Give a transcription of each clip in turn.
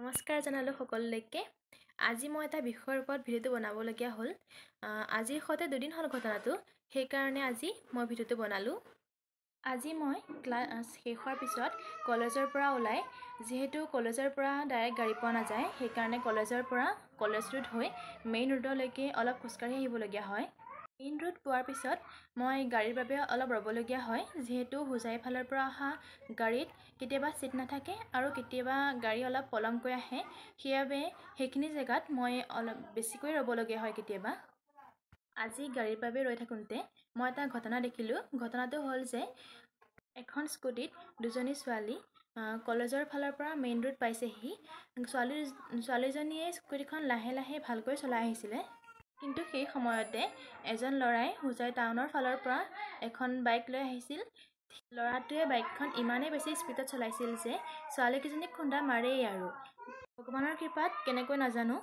নমস্কাৰ জনালো সকলোলৈকে। আজি মই এটা বিষয়ৰ ওপৰত ভিডিঅ'টো বনাবলগীয়া হ'ল। আজিৰ সৈতে দুদিন হ'ল ঘটনাটো, সেইকাৰণে আজি মই ভিডিঅ'টো বনালোঁ। আজি মই ক্লাছ শেষ হোৱাৰ পিছত কলেজৰ পৰা ওলাই, যিহেতু কলেজৰ পৰা ডাইৰেক্ট গাড়ী পোৱা নাযায়, সেইকাৰণে কলেজৰ পৰা কলেজ ৰোড হৈ মেইন ৰোডলৈকে অলপ খোজকাঢ়ি আহিবলগীয়া হয়। মেইন ৰোড পোৱাৰ পিছত মই গাড়ীৰ বাবে অলপ ৰ'বলগীয়া হয়, যিহেতু হোজাই ফালৰ পৰা অহা গাড়ীত কেতিয়াবা ছিট নাথাকে আৰু কেতিয়াবা গাড়ী অলপ পলমকৈ আহে, সেইবাবে সেইখিনি জেগাত মই অলপ বেছিকৈ ৰ'বলগীয়া হয় কেতিয়াবা। আজি গাড়ীৰ বাবে ৰৈ থাকোঁতে মই এটা ঘটনা দেখিলোঁ। ঘটনাটো হ'ল যে এখন স্কুটিত দুজনী ছোৱালী কলেজৰ ফালৰ পৰা মেইন ৰোড পাইছেহি। ছোৱালীজনীয়ে স্কুটিখন লাহে লাহে ভালকৈ চলাই আহিছিলে, কিন্তু সেই সময়তে এজন ল'ৰাই হোজাই টাউনৰ ফালৰ পৰা এখন বাইক লৈ আহিছিল। ল'ৰাটোৱে বাইকখন ইমানেই বেছি স্পীডত চলাইছিল যে ছোৱালীকেইজনীক খুন্দা মাৰেই আৰু। ভগৱানৰ কৃপাত কেনেকৈ নাজানো,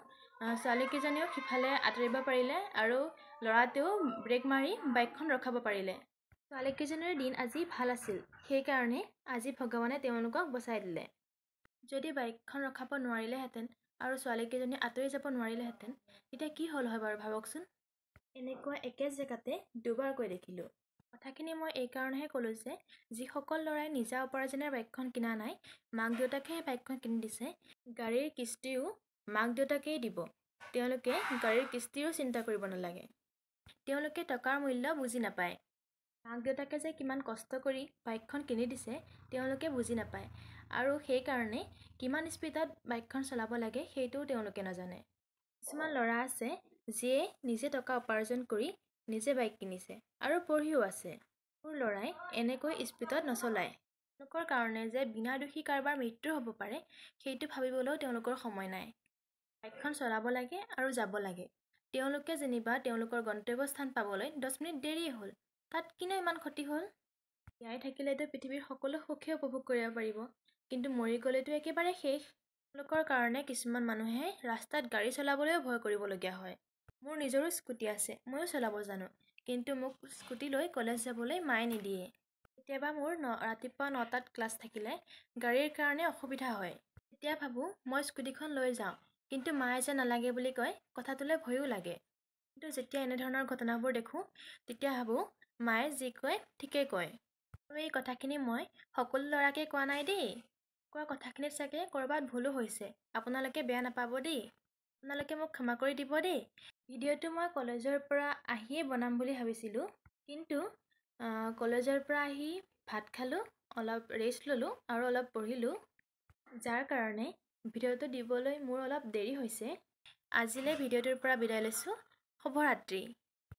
ছোৱালীকেইজনীও সিফালে আঁতৰিব পাৰিলে আৰু ল'ৰাটোৱেও ব্ৰেক মাৰি বাইকখন ৰখাব পাৰিলে। ছোৱালীকেইজনীৰ দিন আজি ভাল আছিল, সেইকাৰণে আজি ভগৱানে তেওঁলোকক বচাই দিলে। যদি বাইকখন ৰখাব নোৱাৰিলেহেঁতেন আৰু ছোৱালীকেইজনী আঁতৰি যাব নোৱাৰিলেহেঁতেন, তেতিয়া কি হ'ল হয় বাৰু ভাবকচোন। এনেকুৱা একে জেগাতে দুবাৰকৈ দেখিলোঁ। কথাখিনি মই এইকাৰণেহে ক'লোঁ যে যিসকল ল'ৰাই নিজা উপাৰ্জনেৰে বাইকখন কিনা নাই, মাক দেউতাকেহে বাইকখন কিনি দিছে। গাড়ীৰ কিস্তিও মাক দেউতাকেই দিব, তেওঁলোকে গাড়ীৰ কিস্তিৰো চিন্তা কৰিব নালাগে। তেওঁলোকে টকাৰ মূল্য বুজি নাপায়। মাক দেউতাকে যে কিমান কষ্ট কৰি বাইকখন কিনি দিছে তেওঁলোকে বুজি নাপায়, আৰু সেইকাৰণে কিমান স্পীডত বাইকখন চলাব লাগে সেইটোও তেওঁলোকে নাজানে। কিছুমান ল'ৰা আছে যিয়ে নিজে টকা উপাৰ্জন কৰি নিজে বাইক কিনিছে আৰু পঢ়িও আছে। মোৰ ল'ৰাই এনেকৈ স্পীডত নচলায়। তেওঁলোকৰ কাৰণে যে বিনা দোষী কাৰোবাৰ মৃত্যু হ'ব পাৰে সেইটো ভাবিবলৈও তেওঁলোকৰ সময় নাই। বাইকখন চলাব লাগে আৰু যাব লাগে। তেওঁলোকে যেনিবা তেওঁলোকৰ গন্তব্যস্থান পাবলৈ 10 মিনিট দেৰিয়ে হ'ল, তাত কিনো ইমান ক্ষতি হ'ল। জীয়াই থাকিলেতো পৃথিৱীৰ সকলো সুখে উপভোগ কৰিব পাৰিব, কিন্তু মৰি গ'লেতো একেবাৰে শেষ। তেওঁলোকৰ কাৰণে কিছুমান মানুহে ৰাস্তাত গাড়ী চলাবলৈও ভয় কৰিবলগীয়া হয়। মোৰ নিজৰো স্কুটি আছে, ময়ো চলাব জানো, কিন্তু মোক স্কুটি লৈ কলেজ যাবলৈ মায়ে নিদিয়ে। কেতিয়াবা মোৰ ৰাতিপুৱা 9টাত ক্লাছ থাকিলে গাড়ীৰ কাৰণে অসুবিধা হয়। তেতিয়া ভাবোঁ মই স্কুটিখন লৈ যাওঁ, কিন্তু মায়ে যে নালাগে বুলি কয়, কথাটোলৈ ভয়ো লাগে। কিন্তু যেতিয়া এনেধৰণৰ ঘটনাবোৰ দেখোঁ তেতিয়া ভাবোঁ মায়ে যি কয় ঠিকেই কয়। আৰু এই কথাখিনি মই সকলো ল'ৰাকে কোৱা নাই দেই। কোৱা কথাখিনিত চাগে ক'ৰবাত ভুলো হৈছে, আপোনালোকে বেয়া নাপাব দেই। আপোনালোকে মোক ক্ষমা কৰি দিব দেই। ভিডিঅ'টো মই কলেজৰ পৰা আহিয়ে বনাম বুলি ভাবিছিলোঁ, কিন্তু কলেজৰ পৰা আহি ভাত খালোঁ, অলপ ৰেষ্ট ল'লোঁ আৰু অলপ পঢ়িলোঁ, যাৰ কাৰণে ভিডিঅ'টো দিবলৈ মোৰ অলপ দেৰি হৈছে। আজিলৈ ভিডিঅ'টোৰ পৰা বিদায় লৈছোঁ। শুভৰাত্ৰি।